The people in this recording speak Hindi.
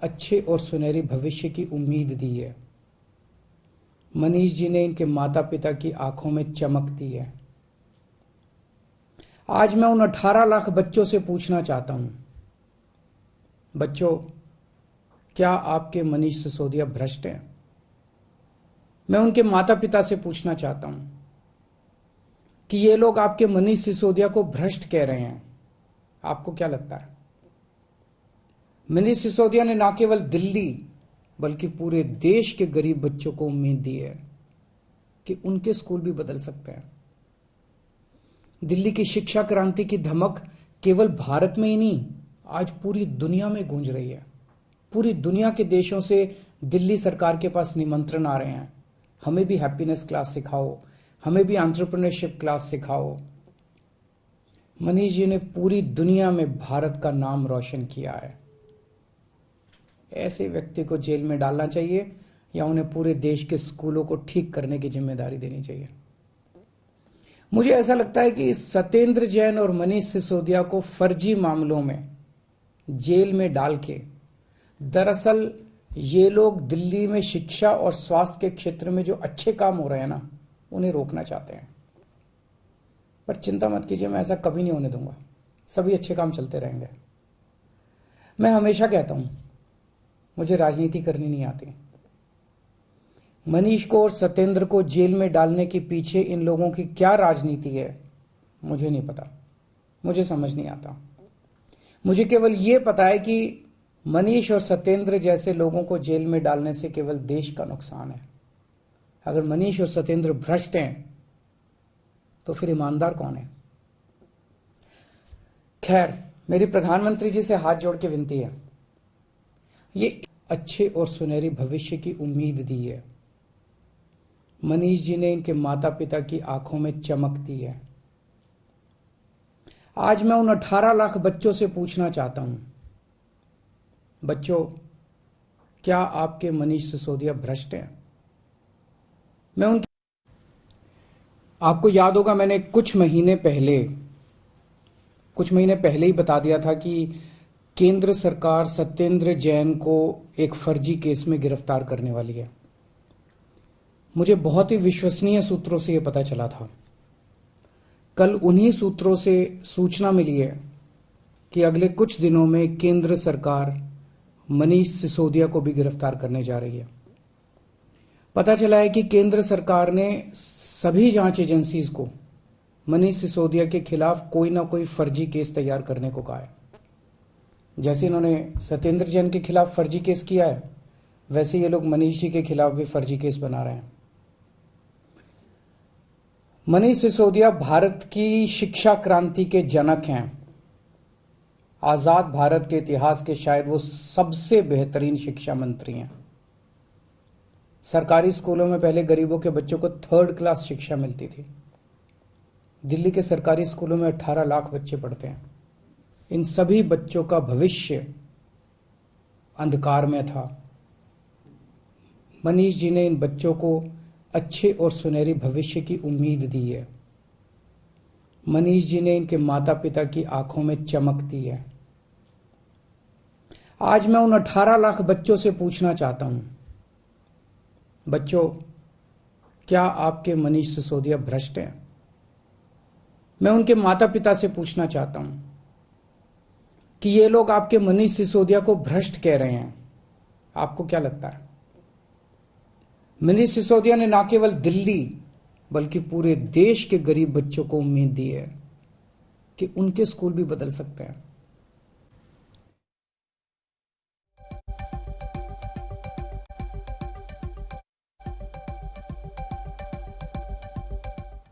अच्छे और सुनहरी भविष्य की उम्मीद दी है। मनीष जी ने इनके माता पिता की आंखों में चमक दी है। आज मैं उन 18 लाख बच्चों से पूछना चाहता हूं, बच्चों, क्या आपके मनीष सिसोदिया भ्रष्ट हैं? मैं उनके माता पिता से पूछना चाहता हूं कि ये लोग आपके मनीष सिसोदिया को भ्रष्ट कह रहे हैं, आपको क्या लगता है? मनीष सिसोदिया ने न केवल दिल्ली बल्कि पूरे देश के गरीब बच्चों को उम्मीद दी है कि उनके स्कूल भी बदल सकते हैं। दिल्ली की शिक्षा क्रांति की धमक केवल भारत में ही नहीं, आज पूरी दुनिया में गूंज रही है। पूरी दुनिया के देशों से दिल्ली सरकार के पास निमंत्रण आ रहे हैं, हमें भी हैप्पीनेस क्लास सिखाओ, हमें भी एंटरप्रेन्योरशिप क्लास सिखाओ। मनीष जी ने पूरी दुनिया में भारत का नाम रोशन किया है। ऐसे व्यक्ति को जेल में डालना चाहिए या उन्हें पूरे देश के स्कूलों को ठीक करने की जिम्मेदारी देनी चाहिए? मुझे ऐसा लगता है कि सत्येंद्र जैन और मनीष सिसोदिया को फर्जी मामलों में जेल में डाल के दरअसल ये लोग दिल्ली में शिक्षा और स्वास्थ्य के क्षेत्र में जो अच्छे काम हो रहे हैं ना, उन्हें रोकना चाहते हैं। पर चिंता मत कीजिए, मैं ऐसा कभी नहीं होने दूंगा। सभी अच्छे काम चलते रहेंगे। मैं हमेशा कहता हूं, मुझे राजनीति करनी नहीं आती। मनीष को और सत्येंद्र को जेल में डालने के पीछे इन लोगों की क्या राजनीति है, मुझे नहीं पता, मुझे समझ नहीं आता। मुझे केवल ये पता है कि मनीष और सत्येंद्र जैसे लोगों को जेल में डालने से केवल देश का नुकसान है। अगर मनीष और सत्येंद्र भ्रष्ट हैं तो फिर ईमानदार कौन है? खैर, मेरी प्रधानमंत्री जी से हाथ जोड़ के विनती है, ये अच्छे और सुनहरी भविष्य की उम्मीद दी है। मनीष जी ने इनके माता पिता की आंखों में चमक दी है। आज मैं उन 18 लाख बच्चों से पूछना चाहता हूं, बच्चों, क्या आपके मनीष सिसोदिया भ्रष्ट हैं? मैं उनके आपको याद होगा, मैंने कुछ महीने पहले ही बता दिया था कि केंद्र सरकार सत्येंद्र जैन को एक फर्जी केस में गिरफ्तार करने वाली है। मुझे बहुत ही विश्वसनीय सूत्रों से यह पता चला था। कल उन्हीं सूत्रों से सूचना मिली है कि अगले कुछ दिनों में केंद्र सरकार मनीष सिसोदिया को भी गिरफ्तार करने जा रही है। पता चला है कि केंद्र सरकार ने सभी जांच एजेंसीज को मनीष सिसोदिया के खिलाफ कोई ना कोई फर्जी केस तैयार करने को कहा है। जैसे इन्होंने सत्येंद्र जैन के खिलाफ फर्जी केस किया है, वैसे ये लोग मनीष जी के खिलाफ भी फर्जी केस बना रहे हैं। मनीष सिसोदिया भारत की शिक्षा क्रांति के जनक हैं। आजाद भारत के इतिहास के शायद वो सबसे बेहतरीन शिक्षा मंत्री हैं। सरकारी स्कूलों में पहले गरीबों के बच्चों को 3rd क्लास शिक्षा मिलती थी। दिल्ली के सरकारी स्कूलों में 18 लाख बच्चे पढ़ते हैं। इन सभी बच्चों का भविष्य अंधकार में था। मनीष जी ने इन बच्चों को अच्छे और सुनहरी भविष्य की उम्मीद दी है। मनीष जी ने इनके माता पिता की आंखों में चमक दी है। आज मैं उन 18 लाख बच्चों से पूछना चाहता हूं, बच्चों, क्या आपके मनीष सिसोदिया भ्रष्ट हैं? मैं उनके माता पिता से पूछना चाहता हूं कि ये लोग आपके मनीष सिसोदिया को भ्रष्ट कह रहे हैं, आपको क्या लगता है? मनीष सिसोदिया ने न केवल दिल्ली बल्कि पूरे देश के गरीब बच्चों को उम्मीद दी है कि उनके स्कूल भी बदल सकते हैं।